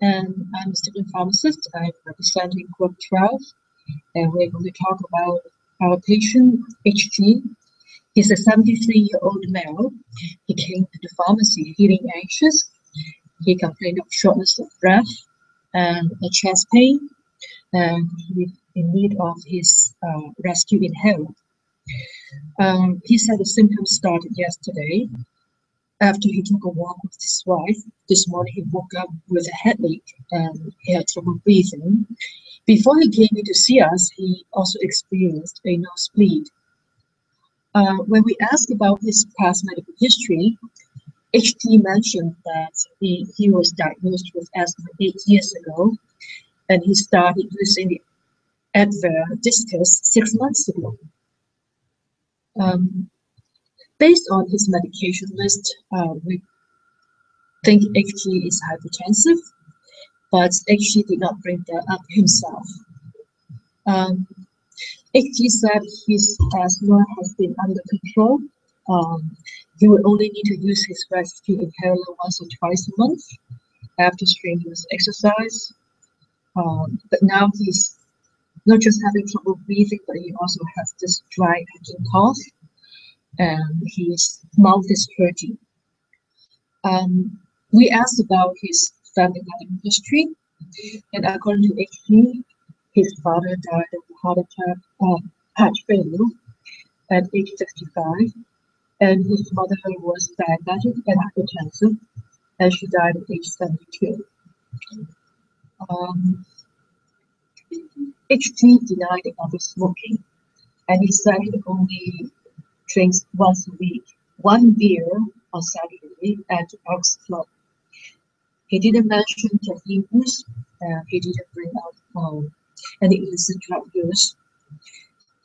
And I'm a student pharmacist. I'm representing Group 12, and we're going to talk about our patient, HG. He's a 73-year-old male. He came to the pharmacy feeling anxious. He complained of shortness of breath and a chest pain, and he's in need of his rescue inhaler. He said the symptoms started yesterday. After he took a walk with his wife, this morning he woke up with a headache and he had trouble breathing. Before he came in to see us, he also experienced a nosebleed. When we asked about his past medical history, HT mentioned that he was diagnosed with asthma 8 years ago, and he started using the Advair Discus 6 months ago. Based on his medication list, we think HG is hypertensive, but HG did not bring that up himself. HG said his asthma has been under control. He would only need to use his rescue inhaler once or twice a month after strenuous exercise. But now he's not just having trouble breathing, but he also has this dry hacking cough, and his mouth is hurting. We asked about his family medical history, and according to HG, his father died of heart failure at age 65, and his mother was diabetic and hypertensive, and she died at age 72. HG denied ever smoking, and he said he only drinks once a week, 1 beer on Saturday at Elks Club. He didn't mention caffeine use, and he didn't bring up any illicit drug use.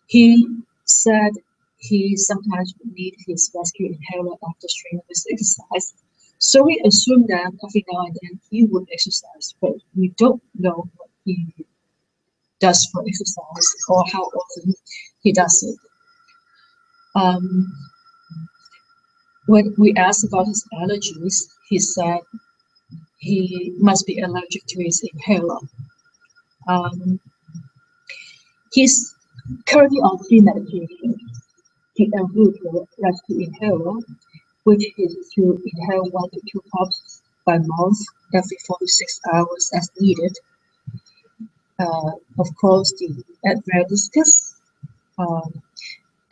He said he sometimes would need his rescue inhaler after strenuous exercise. So we assume that every now and then he would exercise, but we don't know what he does for exercise or how often he does it. When we asked about his allergies, he said he must be allergic to his inhaler. He's currently on 3 medications. He enrolled the rescue inhaler, which is to inhale 1 to 2 puffs by mouth every 4 to 6 hours as needed. Of course, the Advair Discus,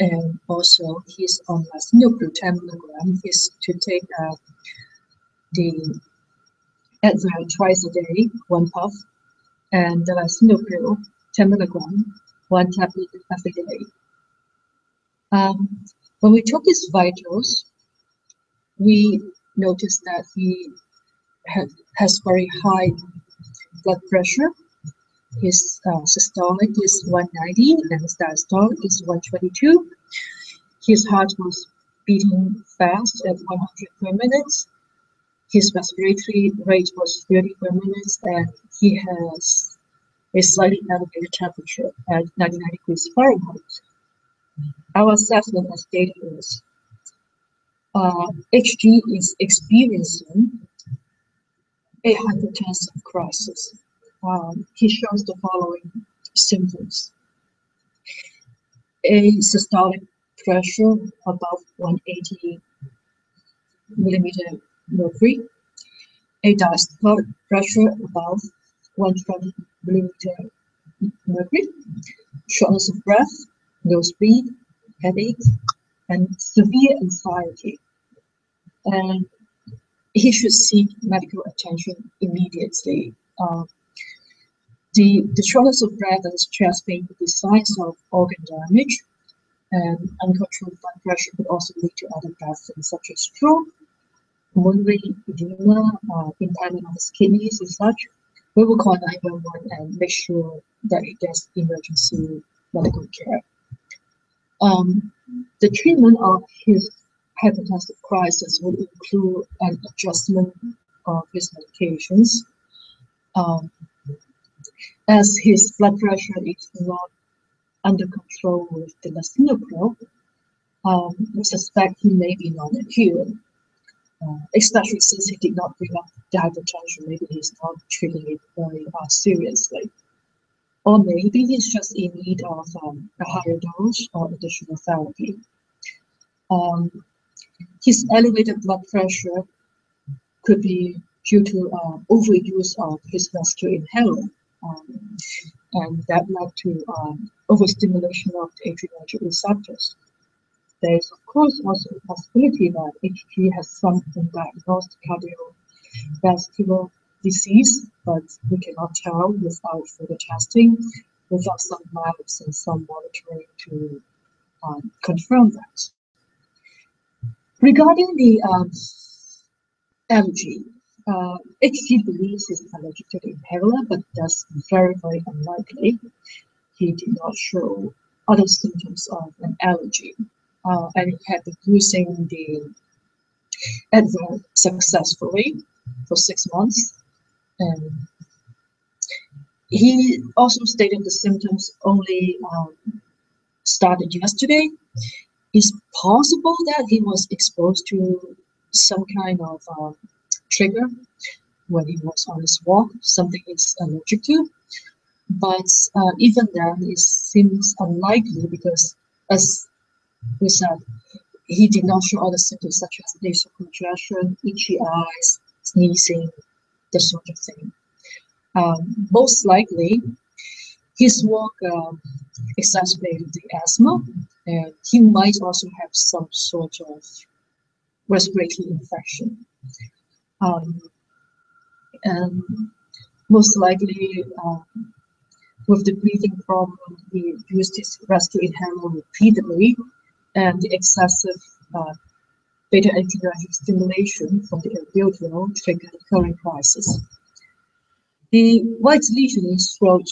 and also he's on lisinopril 10 mg. Is to take the Advair twice a day, 1 puff, and the lisinopril 10 mg, 1 tablet every day. When we took his vitals, we noticed that he has very high blood pressure. His systolic is 190 and his diastolic is 122. His heart was beating fast at 100 per minute. His respiratory rate was 30 per minute, and he has a slightly elevated temperature at 99 degrees Fahrenheit. Our assessment as data is HG is experiencing a hypertensive crisis. He shows the following symptoms: a systolic pressure above 180 millimeter mercury, a diastolic pressure above 120 millimeter mercury, shortness of breath, nosebleed, headache, and severe anxiety. And he should seek medical attention immediately. The shortness of breath and chest pain could be signs of organ damage, and uncontrolled blood pressure could also lead to other bad things such as stroke, pulmonary edema, impairment of his kidneys and such. We will call 911 and make sure that he gets emergency medical care. The treatment of his hypertensive crisis would include an adjustment of his medications. As his blood pressure is not under control with the lisinopril, we suspect he may be non-adherent. especially since he did not bring up the hypertension. Maybe he's not treating it very seriously. Or maybe he's just in need of a higher dose or additional therapy. His elevated blood pressure could be due to overuse of his rescue inhaler, and that led to overstimulation of the adrenergic receptors. There is, of course, also a possibility that HG has some undiagnosed cardiovascular disease, but we cannot tell without further testing, without some labs and some monitoring to confirm that. Regarding the allergy, HG believes he's allergic to the inhaler, but that's very, very unlikely. He did not show other symptoms of an allergy, and he had been using the Advair successfully for 6 months. And he also stated the symptoms only started yesterday. It's possible that he was exposed to some kind of trigger when he was on his walk, something he's allergic to. But even then, it seems unlikely because, as we said, he did not show other symptoms such as nasal congestion, itchy eyes, sneezing, this sort of thing. Most likely, his walk exacerbated the asthma, and he might also have some sort of respiratory infection. And most likely, with the breathing problem, he used his rescue inhaler repeatedly, and the excessive beta-adrenergic stimulation from the alveoli triggered the current crisis. The white lesion in his throat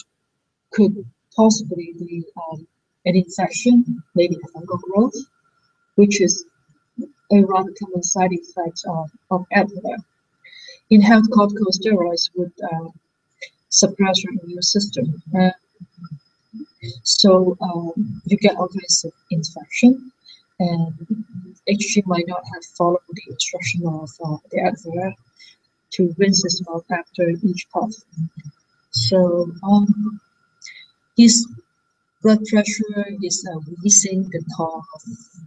could possibly be an infection, maybe a fungal growth, which is a rather common side effect of Advair. Inhaled corticosteroids would suppress your immune system. So you get all kinds of infection, and HG might not have followed the instruction of the Advair to rinse his mouth after each puff. So his blood pressure is wheezing, the cough,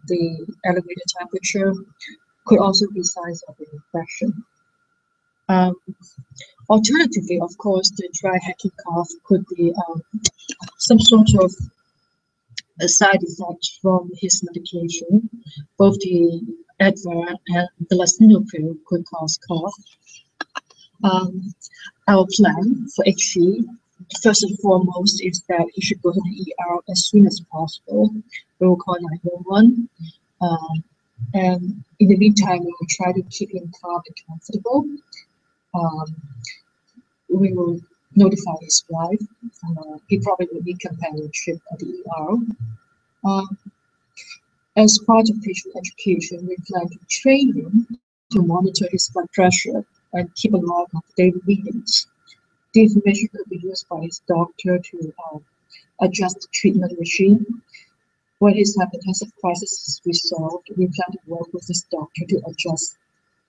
the elevated temperature could also be signs of an infection. Alternatively, of course, the dry hacking cough could be some sort of a side effect from his medication. Both the Advair and the lisinopril could cause cough. Our plan for HG, first and foremost, is that he should go to the ER as soon as possible. We will call 911. And in the meantime, we will try to keep him calm and comfortable. We will notify his wife. He probably will need companionship at the ER. As part of patient education, we plan to train him to monitor his blood pressure and keep a log of daily readings. The information could be used by his doctor to adjust the treatment regime. When his hypertensive crisis is resolved, we plan to work with his doctor to adjust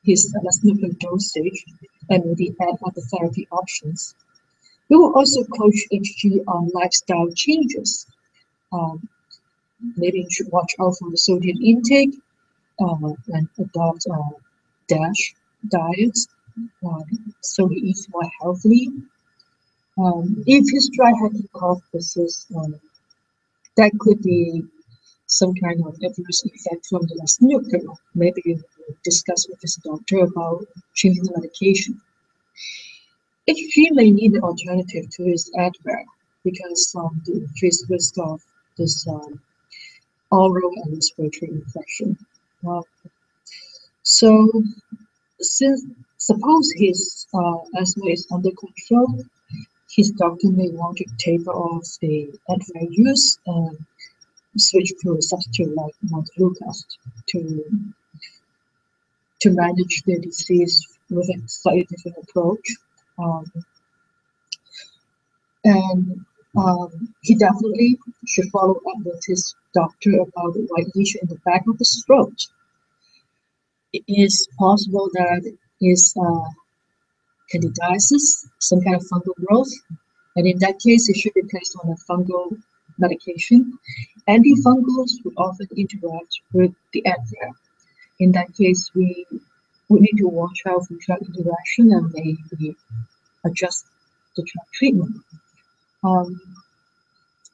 his lisinopril dosage and maybe add other therapy options. We will also coach HG on lifestyle changes. Maybe you should watch out for the sodium intake and adopt a DASH diet so he eats more healthily. If his dry hacking cough persists, that could be some kind of adverse effect from the lisinopril. Maybe you discuss with his doctor about changing the medication. HG may need an alternative to his Advair because of the increased risk of this oral and respiratory infection. So, suppose his asthma is under control, his doctor may want to taper off the Advair use and switch to a substitute like montelukast to manage the disease with a slightly different approach. He definitely should follow up with his doctor about the white lesion in the back of his throat. it is possible that is candidiasis, some kind of fungal growth, and in that case, it should be placed on a fungal medication. Antifungals would often interact with the area. In that case, we need to watch out for drug interaction and maybe adjust the drug treatment.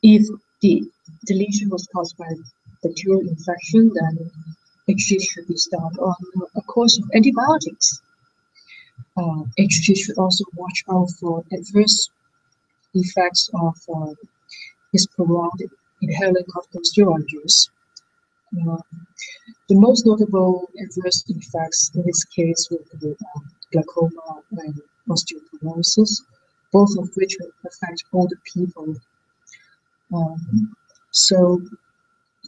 If the lesion was caused by bacterial infection, then HG should be started on a course of antibiotics. HG should also watch out for adverse effects of his prolonged inhaling corticosteroid use. The most notable adverse effects in this case would be glaucoma and osteoporosis, both of which will affect older people. So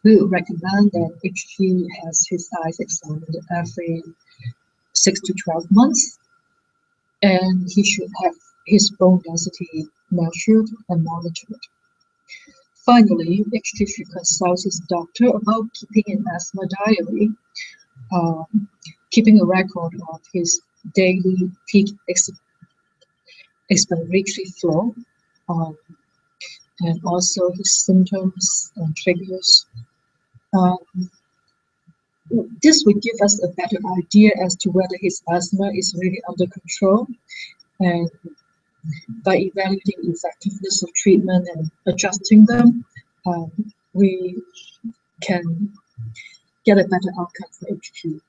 we would recommend that HG has his eyes examined every 6 to 12 months, and he should have his bone density measured and monitored. Finally, HG should consult his doctor about keeping an asthma diary, keeping a record of his daily peak expiratory flow, and also his symptoms and triggers. This would give us a better idea as to whether his asthma is really under control, and by evaluating the effectiveness of treatment and adjusting them, we can get a better outcome for HG.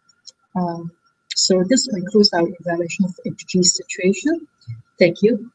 So this concludes our evaluation of HG situation. Thank you.